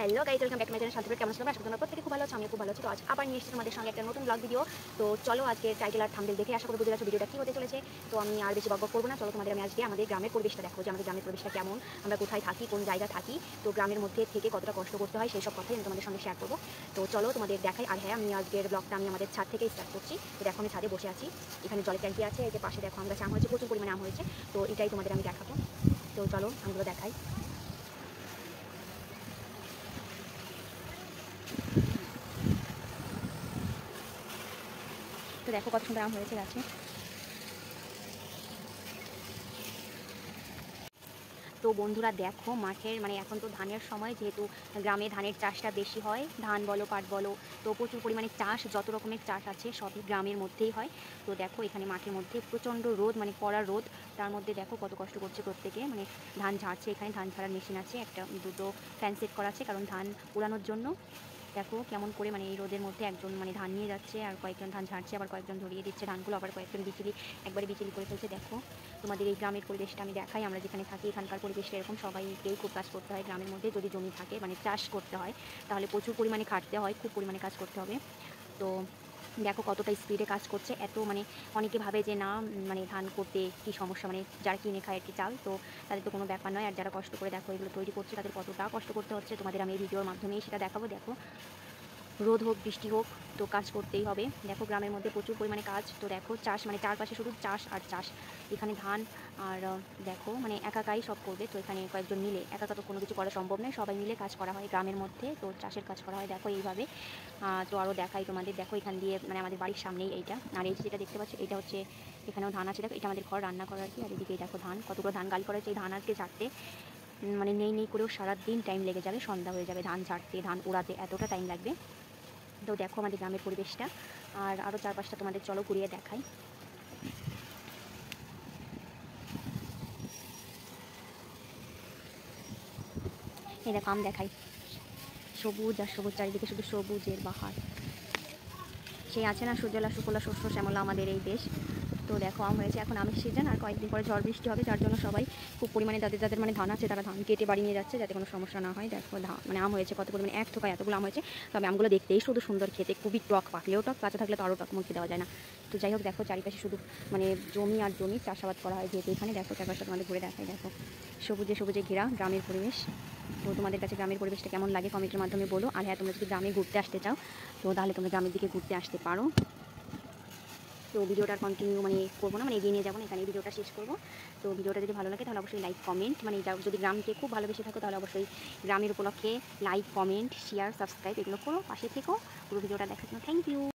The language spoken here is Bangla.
Hello guys, welcome back to my channel Shantipur. কেমন আছো? আশা করি তোমরা প্রত্যেকে খুব ভালো আছো, আমি খুব ভালো আছি। তো আজ আবার নিয়ে এসেছি তোমাদের সঙ্গে একটা নতুন ব্লগ ভিডিও। তো চলো, আজকে টাইটেল আর থাম্বনেল দেখে আশা করি বুঝতে পারছো ভিডিওটা কী হতে চলেছে। তো আমি আর বেশি বকবক করবো না, চলো তোমাদের আমি আজকে আমাদের গ্রামের পরিবেশটা দেখো, যে আমাদের গ্রামের পরিবেশটা কেমন, আমরা কোথায় থাকি, কোন জায়গা থাকি, তো গ্রামের মধ্যে থেকে কতটা কষ্ট করতে হয় সেই সব কথাই আমি তোমাদের সঙ্গে শেয়ার করবো। তো চলো তোমাদের দেখাই। আর হ্যাঁ, আমি আজকের ব্লগটা আমি আমাদের ছাদ থেকেই স্টার্ট করছি। তো দেখো আমি ছাদে বসে আছি, এখানে জলের ট্যাঙ্কি আছে, এই যে পাশে দেখো আম গাছে আম হয়েছে, প্রচুর পরিমাণে আম হয়েছে। তো এটাই তোমাদের আমি দেখাবো। তো চলো আমগুলো দেখাই। তো দেখো কত সুন্দর আম হয়েছে গাছে। তো বন্ধুরা দেখো মাঠের এখন তো ধানের সময়, যেহেতু গ্রামে ধানের চাষটা বেশি হয়, ধান বলো পাট বলো, তো প্রচুর পরিমাণে চাষ, যত রকমের চাষ আছে সবই গ্রামের মধ্যেই হয়। তো দেখো এখানে মাঠের মধ্যে প্রচণ্ড রোদ, কড়া রোদ, তার মধ্যে দেখো কত কষ্ট করছে প্রত্যেকে, ধান ঝাড়ছে। এখানে ধান ঝাড়ার মেশিন আছে, দুটো ফ্যান সেট করা আছে কারণ ধান উড়ানোর জন্য। দেখো কেমন করে এই রোদের মধ্যে একজন ধান নিয়ে যাচ্ছে, আর কয়েকজন ধান ঝাড়ছে, আবার কয়েকজন ধরিয়ে দিচ্ছে ধানগুলো, আবার কয়েকজন একবারে বিচিলি করে ফেলছে। দেখো তোমাদের এই গ্রামের পরিবেশটা আমি দেখাই। আমরা যেখানে থাকি এখানকার পরিবেশটা এরকম, সবাইকেই খুব কাজ করতে হয় গ্রামের মধ্যে। যদি জমি থাকে চাষ করতে হয় তাহলে প্রচুর পরিমাণে খাটতে হয়, খুব পরিমাণে কাজ করতে হবে। তো দেখো কতটা স্পিডে কাজ করছে। অনেকে ভাবে যে না, ধান করতে কি সমস্যা, যারা কিনে খায় আর কি চাল, তো তাদের তো কোনো ব্যাপার নয়। আর যারা কষ্ট করে দেখো এগুলো তৈরি করছে তাদের কতটা কষ্ট করতে হচ্ছে, তোমাদের আমি এই ভিডিওর মাধ্যমেই সেটা দেখাবো। দেখো রোদ হোক বৃষ্টি হোক, তো কাজ করতেই হবে। দেখো গ্রামের মধ্যে প্রচুর পরিমাণে কাজ। তো দেখো চাষ, চারপাশে শুধু চাষ আর চাষ। এখানে ধান আর দেখো একাকাই সব করবে। তো এখানে কয়েকজন মিলে, একা তো কোনো কিছু করা সম্ভব নয়, সবাই মিলে কাজ করা হয় গ্রামের মধ্যে। তো চাষের কাজ করা হয় দেখো এইভাবে। তো আরও দেখাই তোমাদের। দেখো এখান দিয়ে আমাদের বাড়ির সামনেই এইটা, আর এই যেটা দেখতে পাচ্ছি এটা হচ্ছে, এখানেও ধান আছে। দেখো এটা আমাদের ঘর, রান্না করার আর কি। আর এদিকেই দেখো ধান, কতগুলো ধান গাল করা হয়েছে। এই ধান আজকে ঝাড়তে নেই করেও সারাদিন টাইম লেগে যাবে, সন্ধ্যা হয়ে যাবে ধান ঝাড়তে, ধান ওড়াতে এতটা টাইম লাগবে। তো দেখো আমাদের গ্রামের পরিবেশটা, আর আরও চারপাশটা তোমাদের চলো ঘুরিয়ে দেখাই। এই দেখো আম দেখাই, সবুজ আর সবুজ, চারিদিকে শুধু সবুজের বাহার। সেই আছে না, সুজলা সুফলা শস্য শ্যামলা আমাদের এই দেশ। তো দেখো আম হয়েছে, এখন আমের সিজন, আর কয়েকদিন পরে ঝড় বৃষ্টি হবে, যার জন্য সবাই খুব পরিমাণে যাদের যাদের ধান আছে তারা ধান কেটে বাড়ি নিয়ে যাচ্ছে যাতে কোনো সমস্যা না হয়। দেখো আম হয়েছে কত পরিমাণে, এক থোকায় এতগুলো আম হয়েছে। তবে আমগুলো দেখতেই শুধু সুন্দর, খেতে খুবই টক, পাকলেও টক, কাঁচা থাকলে তো আরও টক, মুখে দেওয়া যায় না। তো যাই হোক দেখো চারিপাশে শুধু জমি আর জমি, চাষাবাদ করা হয় যেহেতু এখানে। দেখো চারপাশটা তোমাদের ঘুরে দেখায়। দেখো সবুজে সবুজে ঘেরা গ্রামের পরিবেশ। তো তোমাদের কাছে গ্রামের পরিবেশটা কেমন লাগে কমেন্টের মাধ্যমে বলো। আর হ্যাঁ, তোমরা যদি গ্রামে ঘুরতে আসতে চাও তো তাহলে তোমরা গ্রামের দিকে ঘুরতে আসতে পারো। তো ভিডিওটার কন্টিনিউ করবো না, এগিয়ে নিয়ে যাবো না, এখানে ভিডিওটা শেষ করবো। তো ভিডিওটা যদি ভালো লাগে তাহলে অবশ্যই লাইক কমেন্ট, যদি গ্রামকে খুব ভালোবেসে থাকো তাহলে অবশ্যই গ্রামের উপলক্ষে লাইক কমেন্ট শেয়ার সাবস্ক্রাইব এগুলো করো, পাশে থেকো। পুরো ভিডিওটা দেখার জন্য থ্যাংক ইউ।